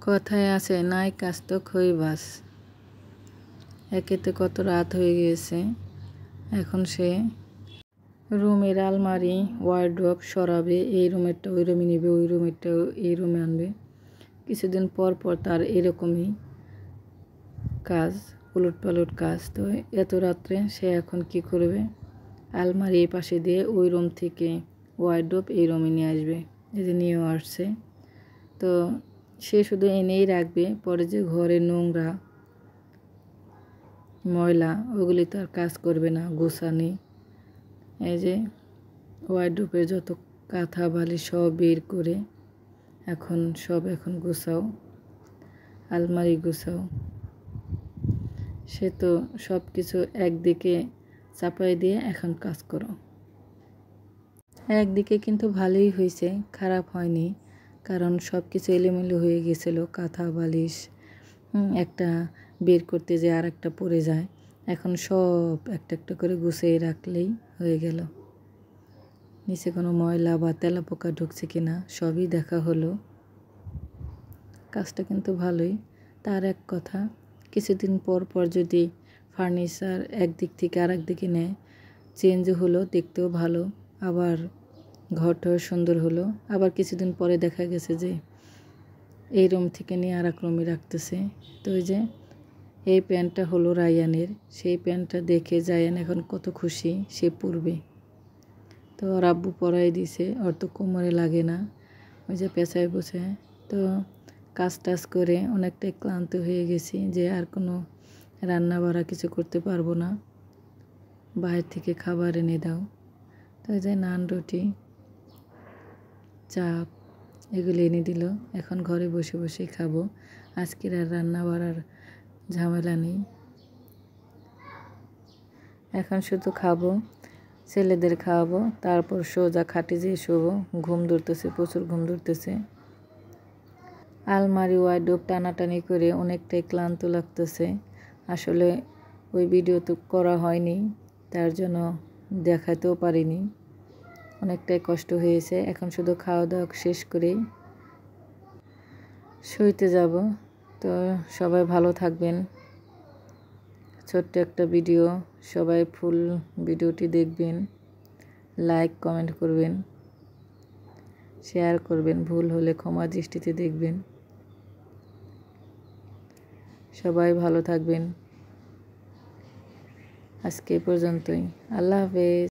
কথায় আছে নাই কাজ তো খই বাস। একেতে কত রাত হয়ে গিয়েছে, এখন সে রুমের আলমারি ওয়ার্ড্রোব সরাবে, এই রুমেরটা ওই রুমে নেবে, ওই রুমেরটা এই রুমে আনবে। কিছুদিন পর পর তার এরকমই কাজ, উলটপালট কাজ। তো এত রাত্রে সে এখন কি করবে, আলমারি এই পাশে দিয়ে ওই রুম থেকে ওয়ার্ড্রোব এই রুমে নিয়ে আসবে। এই যে নিয়েও আসছে। তো সে শুধু এনেই রাখবে, পরে যে ঘরে নোংরা ময়লা ওগুলি তো আর কাজ করবে না গোছানি। এই যে ওয়ার্ড্রোবের যত কাঁথা বালি সব বের করে এখন গোছাও, আলমারি গোছাও। সে তো সব কিছু একদিকে চাপাই দিয়ে এখন কাজ করো। একদিকে কিন্তু ভালোই হয়েছে, খারাপ হয়নি, কারণ সব কিছু এলোমেলো হয়ে গেছিলো, কাঁথা বালিশ একটা বের করতে যে আর একটা পড়ে যায়। এখন সব একটা একটা করে গুছিয়ে রাখলেই হয়ে গেল। নিচে কোনো ময়লা বা তেলাপোকা ঢুকছে কিনা সবই দেখা হলো। কাজটা কিন্তু ভালোই। তার এক কথা, কিছুদিন পর পর যদি ফার্নিচার একদিক থেকে আর একদিকে নেয়, চেঞ্জ হলো, দেখতেও ভালো, আবার ঘরটাও সুন্দর হলো। আবার কিছুদিন পরে দেখা গেছে যে এই রুম থেকে নিয়ে আর এক রুমে রাখতেছে। তো ওই যে এই প্যান্টটা হলো রায়ানের, সেই প্যান্টটা দেখে জায়ান এখন কত খুশি, সে পরবে। তো ওর আব্বু পরাই দিছে, ওর তো কোমরে লাগে না, ওই যে পেঁচায় বসে। তো কাজ টাজ করে অনেকটাই ক্লান্ত হয়ে গেছি, যে আর কোনো রান্না বাড়া কিছু করতে পারবো না, বাইরে থেকে খাবার এনে দাও। তো ওই যে নান রুটি চাপ এগুলো এনে দিল, এখন ঘরে বসে বসেই খাবো। আজকের আর রান্না বাড়ার ঝামেলা নেই, এখন শুধু খাবো, ছেলেদের খাওয়াবো, তারপর সোজা খাটে যেয়ে শোবো। ঘুম ধরতেছে, প্রচুর ঘুম ধরতেছে। আলমারি ওয়ার্ড্রোব টানাটানি করে অনেকটাই ক্লান্ত লাগতেছে। আসলে ওই ভিডিও তো করা হয়নি, তার জন্য দেখাতেও পারিনি, অনেকটাই কষ্ট হয়েছে। এখন শুধু খাওয়া দাওয়া শেষ করেই শুইতে যাব। তো সবাই ভালো থাকবেন। ছোট্ট একটা ভিডিও, সবাই ফুল ভিডিওটি দেখবেন, লাইক কমেন্ট করবেন, শেয়ার করবেন, ভুল হলে ক্ষমা দৃষ্টিতে দেখবেন। সবাই ভালো থাকবেন। আজকে পর্যন্তই, আল্লাহ হাফেজ।